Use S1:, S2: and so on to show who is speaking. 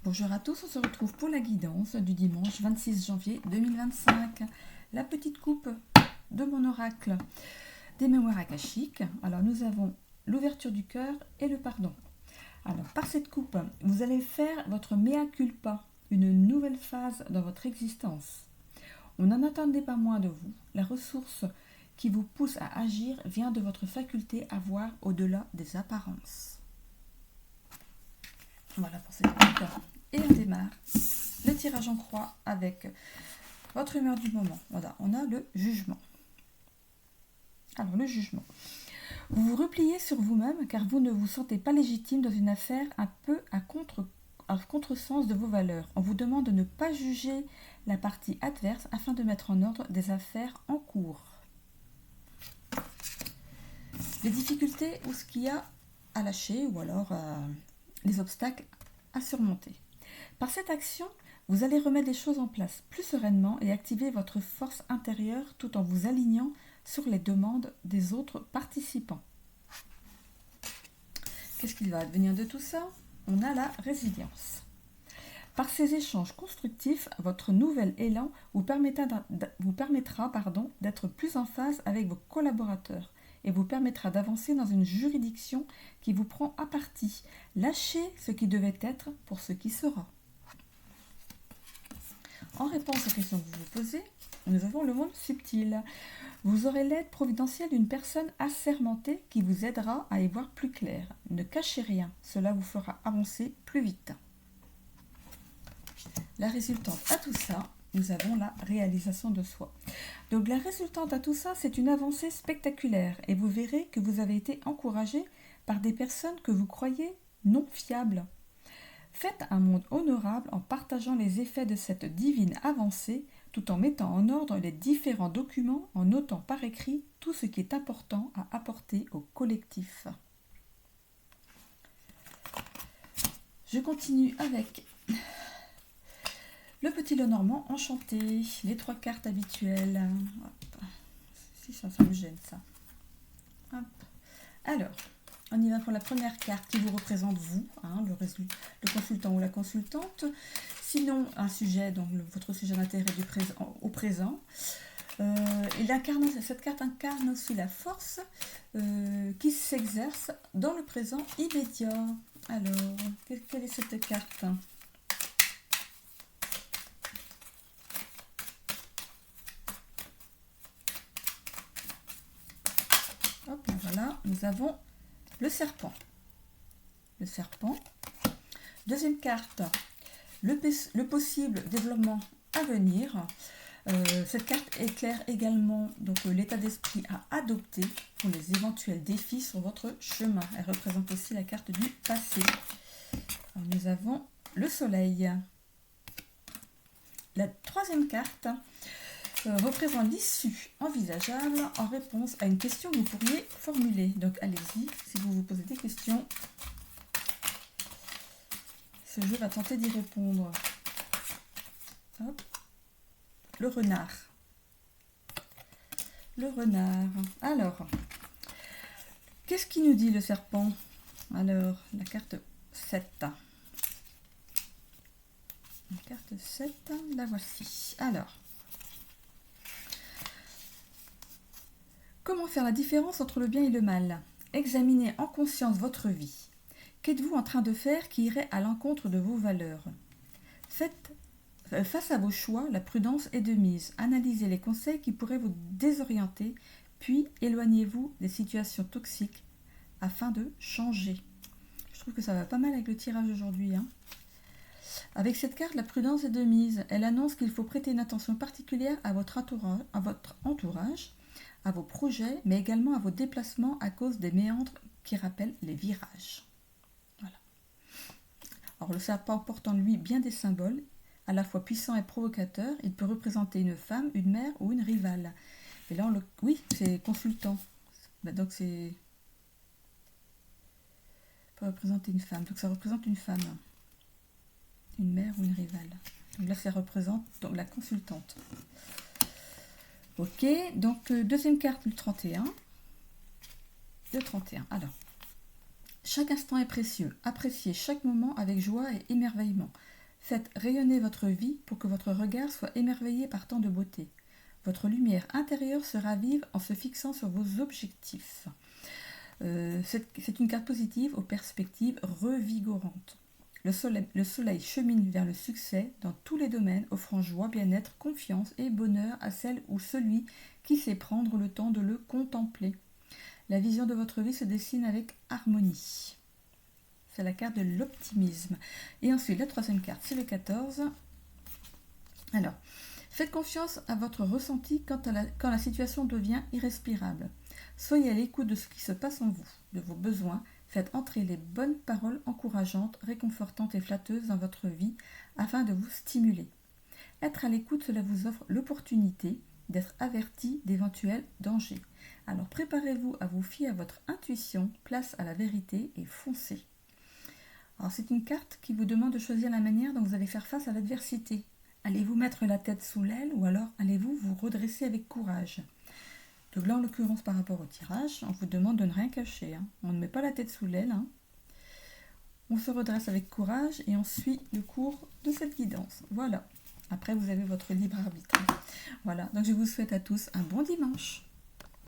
S1: Bonjour à tous, on se retrouve pour la guidance du dimanche 26 janvier 2025. La petite coupe de mon oracle des mémoires akashiques. Alors nous avons l'ouverture du cœur et le pardon. Alors par cette coupe, vous allez faire votre mea culpa, une nouvelle phase dans votre existence. On n'en attendait pas moins de vous. La ressource qui vous pousse à agir vient de votre faculté à voir au-delà des apparences. Voilà pour cette coupe. Et on démarre le tirage en croix avec votre humeur du moment. Voilà, on a le jugement. Alors, le jugement. Vous vous repliez sur vous-même car vous ne vous sentez pas légitime dans une affaire un peu à contresens de vos valeurs. On vous demande de ne pas juger la partie adverse afin de mettre en ordre des affaires en cours. Les difficultés ou ce qu'il y a à lâcher ou alors les obstacles à surmonter. Par cette action, vous allez remettre les choses en place plus sereinement et activer votre force intérieure tout en vous alignant sur les demandes des autres participants. Qu'est-ce qu'il va advenir de tout ça? On a la résilience. Par ces échanges constructifs, votre nouvel élan vous permettra d'être plus en phase avec vos collaborateurs et vous permettra d'avancer dans une juridiction qui vous prend à partie. Lâchez ce qui devait être pour ce qui sera. En réponse aux questions que vous vous posez, nous avons le monde subtil. Vous aurez l'aide providentielle d'une personne assermentée qui vous aidera à y voir plus clair. Ne cachez rien, cela vous fera avancer plus vite. La résultante à tout ça, nous avons la réalisation de soi. Donc la résultante à tout ça, c'est une avancée spectaculaire et vous verrez que vous avez été encouragé par des personnes que vous croyez non fiables. Faites un monde honorable en partageant les effets de cette divine avancée tout en mettant en ordre les différents documents en notant par écrit tout ce qui est important à apporter au collectif. Je continue avec le petit Lenormand enchanté, les 3 cartes habituelles. Hop. Si ça me gêne ça. Hop. Alors, on y va pour la première carte qui vous représente vous, le consultant ou la consultante. Sinon, un sujet, donc votre sujet d'intérêt au présent. Cette carte incarne aussi la force qui s'exerce dans le présent immédiat. Alors, quelle est cette carte ? Hop, voilà, nous avons le serpent. Le serpent. Deuxième carte, le possible développement à venir. Cette carte éclaire également l'état d'esprit à adopter pour les éventuels défis sur votre chemin. Elle représente aussi la carte du passé. Alors, nous avons le soleil. La troisième carte représente l'issue envisageable en réponse à une question que vous pourriez formuler. Donc allez-y, si vous vous posez des questions, ce jeu va tenter d'y répondre. Hop. Le renard. Le renard. Alors, qu'est-ce qu'il nous dit le serpent? Alors, la carte 7. La carte 7, la voici. Alors, comment faire la différence entre le bien et le mal? Examinez en conscience votre vie. Qu'êtes-vous en train de faire qui irait à l'encontre de vos valeurs? Face à vos choix, la prudence est de mise. Analysez les conseils qui pourraient vous désorienter, puis éloignez-vous des situations toxiques afin de changer. Je trouve que ça va pas mal avec le tirage aujourd'hui. Avec cette carte, la prudence est de mise. Elle annonce qu'il faut prêter une attention particulière à votre entourage, à vos projets, mais également à vos déplacements à cause des méandres qui rappellent les virages. Voilà. Alors le serpent porte en lui bien des symboles, à la fois puissant et provocateur. Il peut représenter une femme, une mère ou une rivale. Et là, oui, c'est consultant. Donc c'est... peut représenter une femme. Donc ça représente une femme. Une mère ou une rivale. Donc là, ça représente la consultante. Ok, donc deuxième carte, le 31. Le 31. Alors, chaque instant est précieux. Appréciez chaque moment avec joie et émerveillement. Faites rayonner votre vie pour que votre regard soit émerveillé par tant de beauté. Votre lumière intérieure se ravive en se fixant sur vos objectifs. C'est une carte positive aux perspectives revigorantes. Le soleil chemine vers le succès dans tous les domaines, offrant joie, bien-être, confiance et bonheur à celle ou celui qui sait prendre le temps de le contempler. La vision de votre vie se dessine avec harmonie. C'est la carte de l'optimisme. Et ensuite, la troisième carte, c'est le 14. Alors, faites confiance à votre ressenti quand la situation devient irrespirable. Soyez à l'écoute de ce qui se passe en vous, de vos besoins. Faites entrer les bonnes paroles encourageantes, réconfortantes et flatteuses dans votre vie afin de vous stimuler. Être à l'écoute, cela vous offre l'opportunité d'être averti d'éventuels dangers. Alors préparez-vous à vous fier à votre intuition, place à la vérité et foncez. Alors c'est une carte qui vous demande de choisir la manière dont vous allez faire face à l'adversité. Allez-vous mettre la tête sous l'aile ou alors allez-vous vous redresser avec courage? Donc là, en l'occurrence, par rapport au tirage, on vous demande de ne rien cacher. On ne met pas la tête sous l'aile. On se redresse avec courage et on suit le cours de cette guidance. Voilà. Après, vous avez votre libre arbitre. Voilà. Donc je vous souhaite à tous un bon dimanche.